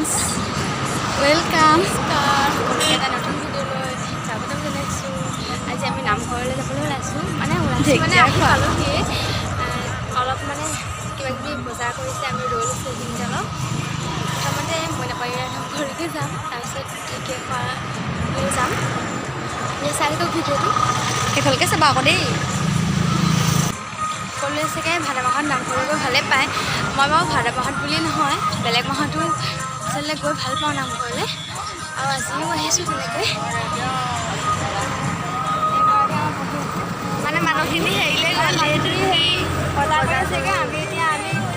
Friends welcome এটা নতুন ভিডিঅ'লৈ স্বাগতম জনাইছোঁ। আজি আমি নামঘৰলৈ যাবলৈ ওলাইছোঁ মানে আহি পালোঁহি। অলপ মানে কিবাকিবি বজাৰ কৰিছে, আমি ৰৈ লৈছোঁ এইখিনি অলপ। প্ৰথমতে মইনাপাৰী নামঘৰলৈকে যাম, তাৰপিছত ঢেকীয়া খোৱালৈ যাম। চাই থাকক ভিডিঅ'টো, সেইফালকৈ চাবা আকৌ দেই। সকলোৱে চাগে ভাদ মাহত নামঘৰলৈ গৈ ভালেই পায়। মই বাৰু ভাদ মাহত বুলি নহয়, বেলেগ মাহতো আচলতে গৈ ভাল পাওঁ নামঘৰলৈ, আৰু আজিও আহিছোঁ তেনেকৈ। মানে মানুহখিনি হেৰিলৈ হেৰি বজাৰ কৰি আছেগৈ। আমি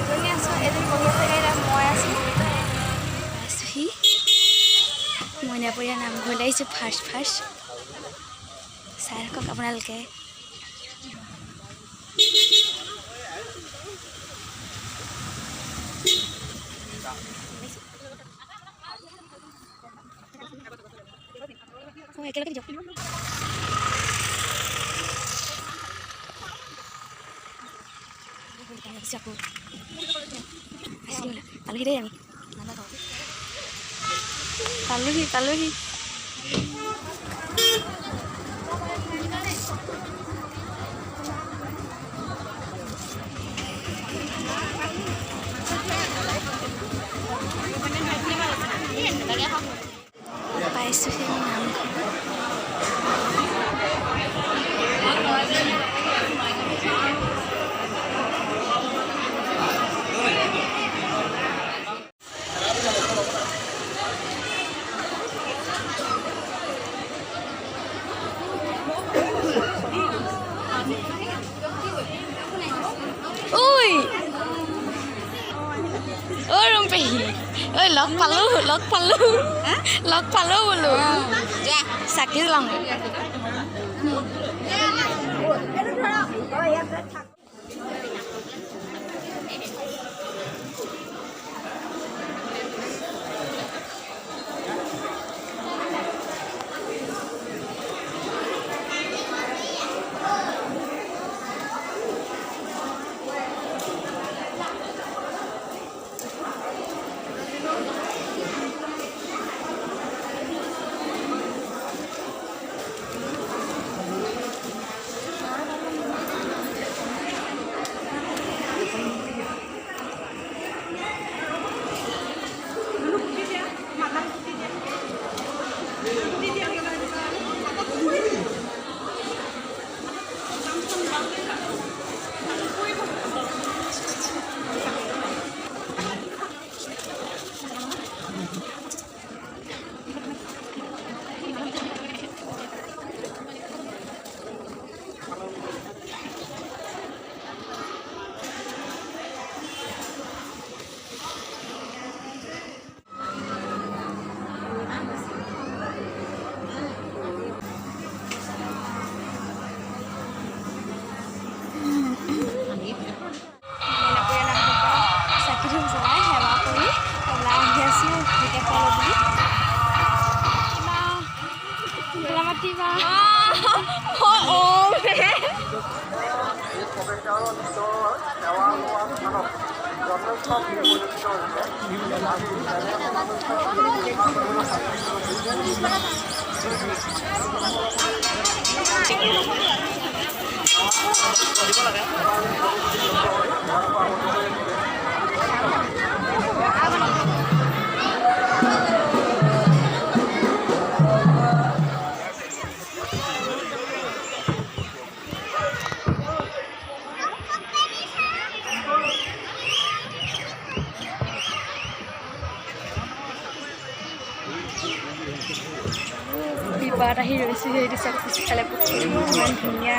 দুজনী আছোঁ, এজনী বহি আছেগৈ, এতিয়া মই আছোঁ আছোঁহি। মইনাপৰীয়া নামঘৰলৈ আহিছোঁ ফাৰ্ষ্ট। চাই থাকক আপোনালোকে। একেলগে দিয়ক। পালোহি দেই, আমি পালোহি। পাইছোঁহি নামঘৰ। ঐ ৰম্পেহী, ঐ লগ পালোঁ বোলো। যা চাকি জ্বলাওঁ। বিবাদ আহি ৰৈছোঁ, সেইটো চাওক পিছফালে পুখুৰী ইমান ধুনীয়া,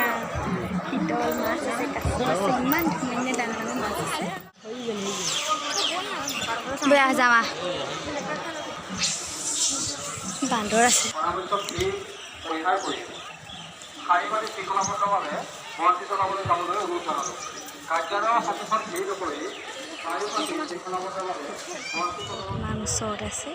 শীতল মাছ আছে, কাছ আছে, ইমান ধুনীয়া ডাঙৰ মাছ আছে। বৈ যাম বান্দৰ আছে। ইমান ওচৰত আছে।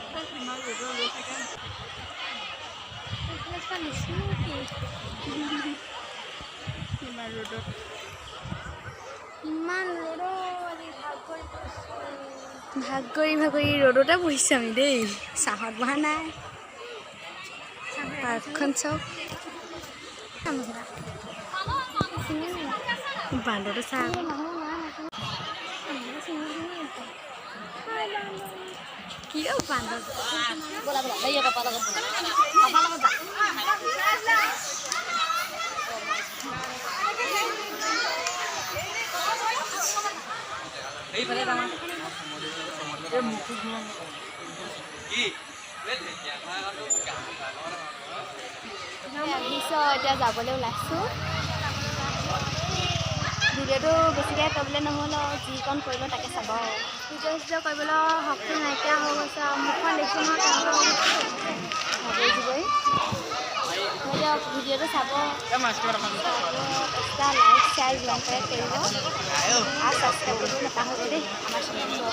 ইমান ৰ'দত ভাগৰি ৰ'দতে বহিছোঁ আমি দেই চাহত বহা নাই পাৰ্কখন চাওক বান্দৰটো চাহ কি বান্দৰ এতিয়া যাবলৈ ওলাইছোঁ ভিডিঅ'টো বেছিকৈ কৰিবলৈ নহ'ল যিকণ কৰিলোঁ তাকে চাব ভিডিঅ' কৰিবলৈ শক্তি নাইকিয়া হৈ গৈছে মুখখন দেখি ভাবি দিবই দিয়ক ভিডিঅ'টো চাব লাইক শ্বেয়াৰ যিমান পাৰে কৰিব আৰু ছাবস্ক্ৰাইব কৰিব নাপাহৰিব দেই আমাৰ চেনেলটো